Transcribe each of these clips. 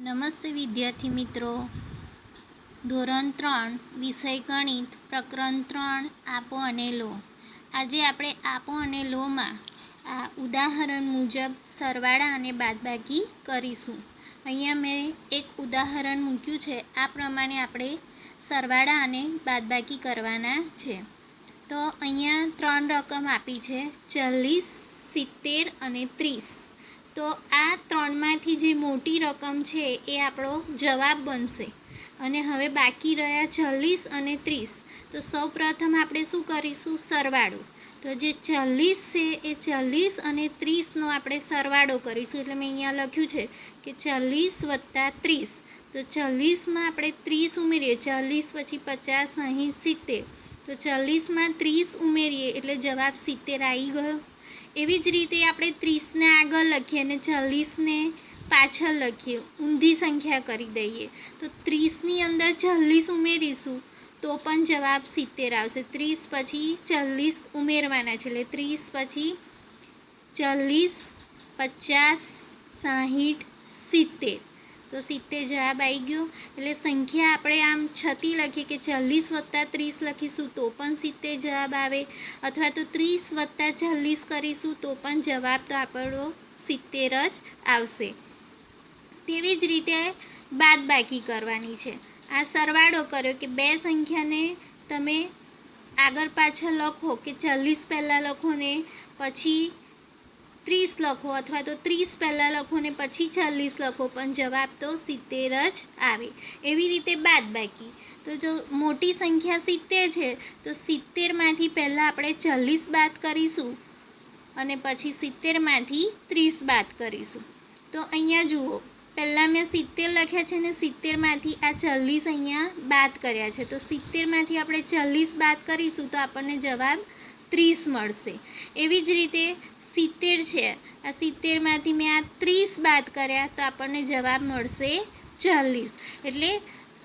નમસ્તે વિદ્યાર્થી મિત્રો, ધોરણ 3 વિષય ગણિત પ્રકરણ 3 આપો અને લો. આજે આપણે આપો અને લોમાં આ ઉદાહરણ મુજબ સરવાળા અને બાદબાકી કરીશું. અહીંયા મેં એક ઉદાહરણ મૂક્યું છે. આ પ્રમાણે આપણે સરવાળા અને બાદબાકી કરવાના છે. તો અહીંયા 3 રકમ આપી છે, 40, 70 અને 30. તો આ ત્રણમાંથી જે મોટી રકમ છે એ આપણો જવાબ બનશે. અને હવે બાકી રહ્યા 40 અને 30. તો સૌપ્રથમ આપણે શું કરીશું? સરવાળો. તો જે 40 છે એ 40 અને 30નો આપણે સરવાળો કરીશું. એટલે મેં અહીંયા લખ્યું છે કે 40 વત્તા 30. તો 40માં આપણે 30 ઉમેરીએ, 40 પછી 50, 60, 70. તો 40માં 30 ઉમેરીએ એટલે જવાબ 70 આવી ગયો. એવી જ રીતે આપણે 30ને આગળ લખીએ અને 40ને પાછળ લખીએ, ઊંધી સંખ્યા કરી દઈએ. તો 30ની અંદર 40 ઉમેરીશું તો પણ જવાબ 70 આવશે. 30 પછી 40 ઉમેરવાના છે એટલે 30 પછી 40, 50, 60, 70. તો 70 જવાબ આવી ગયો. એટલે સંખ્યા આપણે આમ છતી લખીએ કે 40 વત્તા 30 લખીશું તો પણ 70 જવાબ આવે, અથવા તો 30 વત્તા 40 કરીશું તો પણ જવાબ તો આપણો 70 જ આવશે. તેવી જ રીતે બાદબાકી કરવાની છે. આ સરવાળો કર્યો કે બે સંખ્યાને તમે આગળ પાછળ લખો કે 40 પહેલાં લખો ને પછી 30 લખો, અથવા તો 30 પહેલાં લખો ને પછી 40 લખો, પણ જવાબ તો 70 જ આવે. એવી રીતે બાદબાકી. તો જો મોટી સંખ્યા 70 છે તો 70માંથી પહેલાં આપણે 40 બાદ કરીશું અને પછી 70માંથી 30 બાદ કરીશું. તો અહીંયા જુઓ, પહેલાં મેં 70 લખ્યા છે ને 70માંથી આ 40 અહીંયા બાદ કર્યા છે. તો 70માંથી આપણે 40 બાદ કરીશું તો આપણને જવાબ 30 મળશે. એવી જ રીતે 70 છે, આ 70માંથી મેં આ 30 બાદ કર્યા તો આપણને જવાબ મળશે 40. એટલે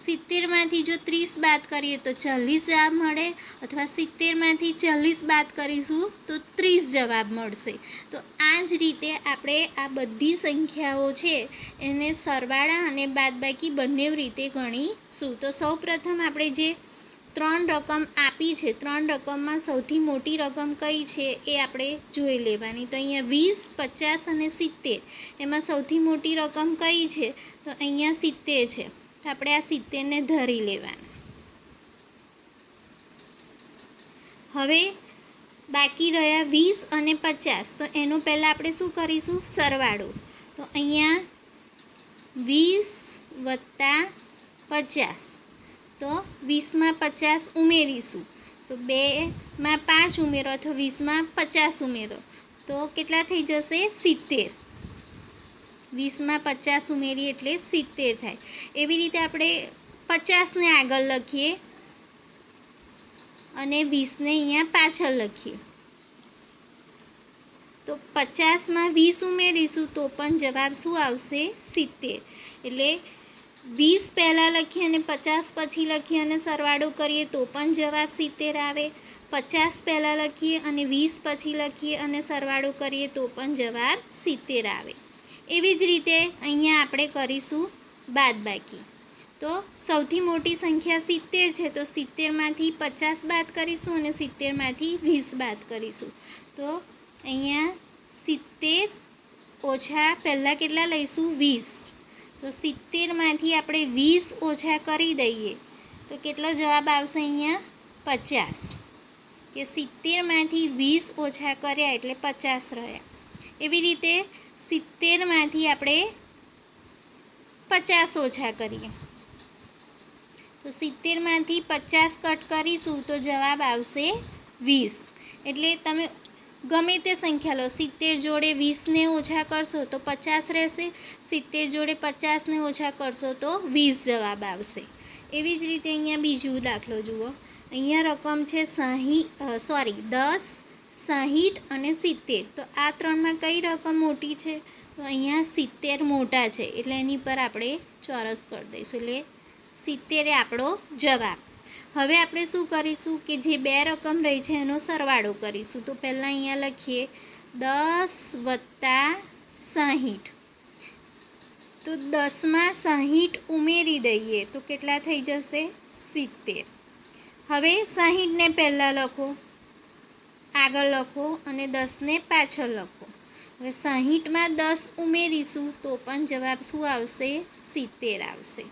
70માંથી જો 30 બાદ કરીએ તો 40 જવાબ મળે, અથવા 70માંથી 40 બાદ કરીશું તો 30 જવાબ મળશે. તો આ જ રીતે આપણે આ બધી સંખ્યાઓ છે એને સરવાળા અને બાદબાકી બંને રીતે ગણીશું. તો સૌપ્રથમ આપણે જે 3 રકમ આપી છે, 3 રકમમાં સૌથી મોટી રકમ કઈ છે એ આપણે જોઈ લેવાની. તો અહીંયા 20, 50 અને 70. એમાં સૌથી મોટી રકમ કઈ છે? તો અહીંયા 70 છે. તો આપણે આ 70ને ધરી લેવાના. હવે બાકી રહ્યા 20 અને 50. તો એનું પહેલાં આપણે શું કરીશું? સરવાળો. તો અહીંયા 20 વત્તા 50. તો 20માં 50 ઉમેરીશું. તો 2માં 5 ઉમેરો અથવા 20માં 50 ઉમેરો તો કેટલા થઈ જશે? 70. 20માં 50 ઉમેરીએ એટલે 70 થાય. એવી રીતે આપણે 50ને આગળ લખીએ અને 20ને અહીંયા પાછળ લખીએ. તો 50માં 20 ઉમેરીશું તો પણ જવાબ શું આવશે? 70. એટલે 20 પહેલાં લખીએ અને 50 પછી લખીએ અને સરવાળો કરીએ તો પણ જવાબ 70 આવે. 50 પહેલાં લખીએ અને 20 પછી લખીએ અને સરવાળો કરીએ તો પણ જવાબ 70 આવે. એવી જ રીતે અહીંયા આપણે કરીશું બાદબાકી. તો સૌથી મોટી સંખ્યા 70 છે તો 70માંથી 50 બાદ કરીશું અને 70માંથી 20 બાદ કરીશું. તો અહીંયા 70 ઓછા પહેલાં કેટલા લઈશું? 20. તો 70માંથી આપણે 20 ઓછા કરી દઈએ તો કેટલો જવાબ આવશે? અહીંયા 50. કે 70માંથી 20 ઓછા કર્યા એટલે 50 રહ્યા. એવી રીતે 70માંથી આપણે 50 ઓછા કરીએ તો 70માંથી 50 કટ કરીશું તો જવાબ આવશે 20. એટલે તમે ગમે તે સંખ્યા લો, 70 જોડે 20ને ઓછા કરશો તો 50 રહેશે, 70 જોડે 50ને ઓછા કરશો તો 20 જવાબ આવશે. એવી જ રીતે અહીંયા બીજું દાખલો જુઓ. અહીંયા રકમ છે 10, 60 અને 70. તો આ ત્રણમાં કઈ રકમ મોટી છે? તો અહીંયા 70 મોટા છે એટલે એની પર આપણે ચોરસ કરી દઈશું. એટલે 70 એ આપણો જવાબ. હવે આપણે શું કરીશું કે જે બે રકમ રહી છે એનો સરવાળો કરીશું. તો પહેલાં અહીંયા લખીએ 10 વત્તા 60. તો 10માં 60 ઉમેરી દઈએ તો કેટલા થઈ જશે? 70. હવે 60ને પહેલાં લખો, આગળ લખો અને 10ને પાછળ લખો. હવે 60માં 10 ઉમેરીશું તો પણ જવાબ શું આવશે? 70 આવશે.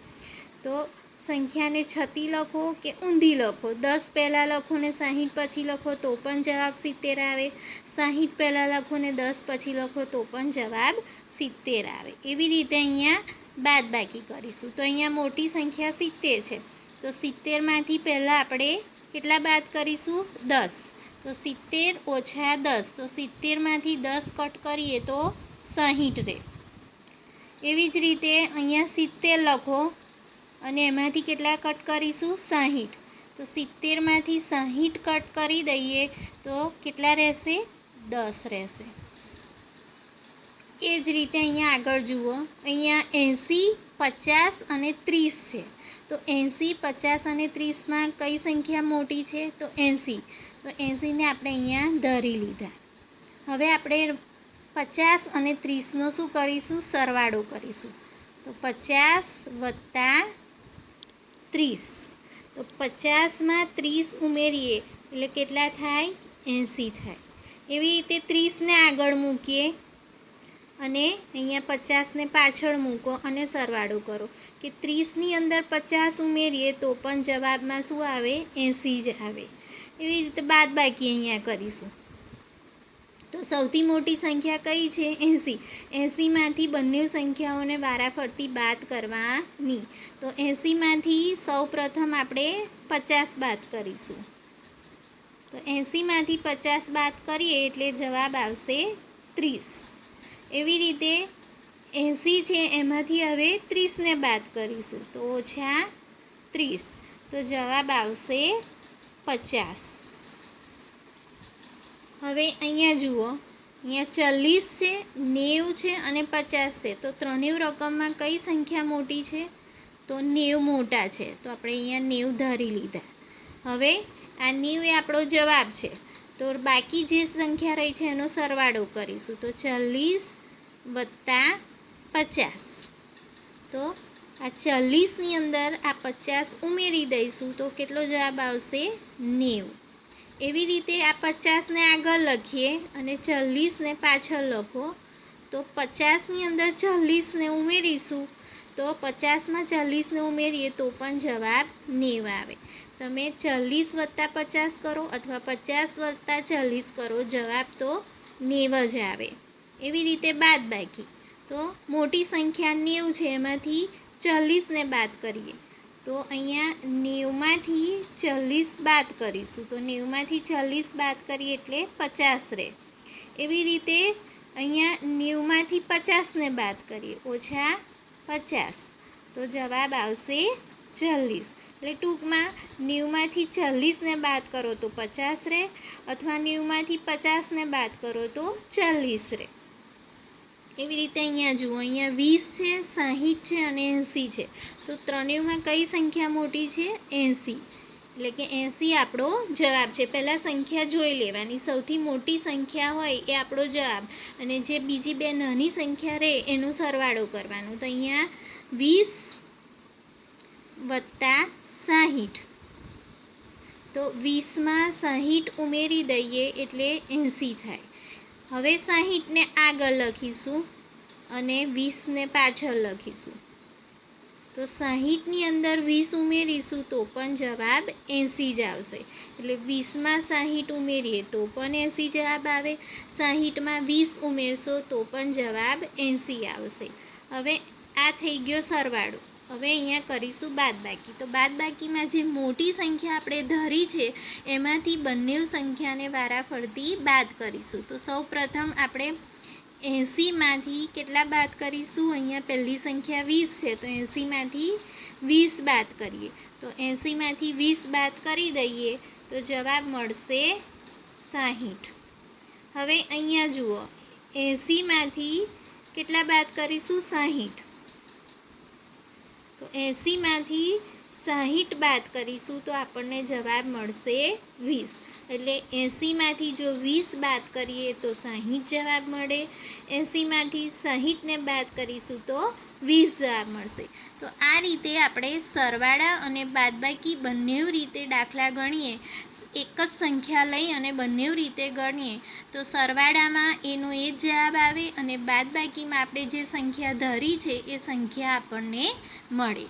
તો સંખ્યાને છતી લખો કે ઊંધી લખો, 10 પહેલાં લખો ને 60 પછી લખો તો પણ જવાબ 70 આવે. 60 પહેલાં લખો ને 10 પછી લખો તો પણ જવાબ 70 આવે. એવી રીતે અહીંયા બાદબાકી કરીશું. તો અહીંયા મોટી સંખ્યા 70 છે, તો 70માંથી પહેલાં આપણે કેટલા બાદ કરીશું? 10. તો 70 ઓછા 10, તો 70માંથી 10 કટ કરીએ તો 60 રહે. એવી જ રીતે અહીંયા 70 લખો અને એમાંથી કેટલા કટ કરીશું? 60. તો 70માંથી 60 કટ કરી દઈએ તો કેટલા રહેશે? 10 રહેશે. એ જ રીતે અહીંયા આગળ જુઓ, અહીંયા 80, 50 અને 30 છે. તો 80, 50 અને 30માં કઈ સંખ્યા મોટી છે? તો 80. તો 80ને આપણે અહીંયા ધરી લીધા. હવે આપણે 50 અને 30નો શું કરીશું? સરવાળો કરીશું. તો 50 વત્તા 30. તો 50માં 30 ઉમેરીએ એટલે કેટલા થાય? 80 થાય. એવી રીતે 30ને આગળ મૂકીએ અને અહીંયા 50ને પાછળ મૂકો અને સરવાળો કરો કે 30ની અંદર 50 ઉમેરીએ તો પણ જવાબમાં શું આવે? 80 જ આવે. એવી રીતે બાદબાકી અહીંયા કરીશું. તો સૌથી મોટી સંખ્યા કઈ છે? 80. 80માંથી બંને સંખ્યાઓને વારાફરતી બાદ કરવાની. તો 80માંથી સૌપ્રથમ આપણે 50 બાદ કરીશું. તો 80માંથી 50 બાદ કરીએ એટલે જવાબ આવશે 30. એવી રીતે 80 છે એમાંથી હવે 30ને બાદ કરીશું તો ઓછા 30. તો જવાબ આવશે 50. હવે અહીંયા જુઓ, અહીંયા 40 છે, 90 છે અને 50 છે. તો ત્રણેય રકમમાં કઈ સંખ્યા મોટી છે? તો 90 મોટા છે. તો આપણે અહીંયા 90 ધારી લીધા. હવે આ 90 એ આપણો જવાબ છે. તો બાકી જે સંખ્યા રહી છે એનો સરવાળો કરીશું. તો 40 વત્તા 50. તો આ 40ની અંદર આ 50 ઉમેરી દઈશું તો કેટલો જવાબ આવશે? 90. એવી રીતે આ 50ને આગળ લખીએ અને 40ને પાછળ લખો. તો 50ની અંદર 40ને ઉમેરીશું તો 50માં 40ને ઉમેરીએ તો પણ જવાબ 90 આવે. તમે 40 વત્તા 50 કરો અથવા 50 વત્તા 40 કરો, જવાબ તો 90 જ આવે. એવી રીતે બાદબાકી. તો મોટી સંખ્યા 90 છે, એમાંથી 40ને બાદ કરીએ તો અહીંયા 90માંથી 40 બાદ કરીશું. તો 90માંથી 40 બાદ કરીએ એટલે 50 રહે. એવી રીતે અહીંયા 90માંથી 50ને બાદ કરીએ ઓછા 50. તો જવાબ આવશે 40. એટલે ટૂંકમાં 90માંથી 40ને બાદ કરો તો 50 રહે અથવા 90માંથી 50ને બાદ કરો તો 40 રહે. એવી રીતે અહીંયા જુઓ, અહીંયા 20 છે, 60 છે અને 80 છે. તો ત્રણેયમાં કઈ સંખ્યા મોટી છે? 80. એટલે કે 80 આપણો જવાબ છે. પહેલાં સંખ્યા જોઈ લેવાની, સૌથી મોટી સંખ્યા હોય એ આપણો જવાબ અને જે બીજી બે નાની સંખ્યા રહે એનો સરવાળો કરવાનો. તો અહીંયા 20 વત્તા 60. તો 20માં 60 ઉમેરી દઈએ એટલે 80 થાય. હવે 60ને આગળ લખીશું અને 20ને પાછળ લખીશું. તો 60ની અંદર 20 ઉમેરીશું તો પણ જવાબ 80 જ આવશે. એટલે 20માં 60 ઉમેરીએ તો પણ 80 જવાબ આવે. 60માં 20 ઉમેરશો તો પણ જવાબ 80 આવશે. હવે આ થઈ ગયો સરવાળો. હવે અહીંયા કરીશું બાદબાકી. તો બાદબાકીમાં જે મોટી સંખ્યા આપણે ધરી છે એમાંથી બંને સંખ્યાને વારાફરતી બાદ કરીશું. તો સૌપ્રથમ આપણે 80માંથી કેટલા બાદ કરીશું? અહીંયા પહેલી સંખ્યા 20 છે તો 80માંથી 20 બાદ કરીએ. તો 80માંથી 20 બાદ કરી દઈએ તો જવાબ મળશે 60. હવે અહીંયા જુઓ, 80માંથી કેટલા બાદ કરીશું? 60. તો 80માંથી 60 બાદ કરીશું તો આપણને જવાબ મળશે 20. એટલે 80માંથી જો 20 બાદ કરીએ તો 60 જવાબ મળે. 80માંથી 60ને બાદ કરીશું તો 20 જવાબ મળશે. તો આ રીતે આપણે સરવાળા અને બાદબાકી બંને રીતે દાખલા ગણીએ. એક જ સંખ્યા લઈ અને બંને રીતે ગણીએ તો સરવાળામાં એનો એ જ જવાબ આવે અને બાદબાકીમાં આપણે જે સંખ્યા ધરી છે એ સંખ્યા આપણને મળે.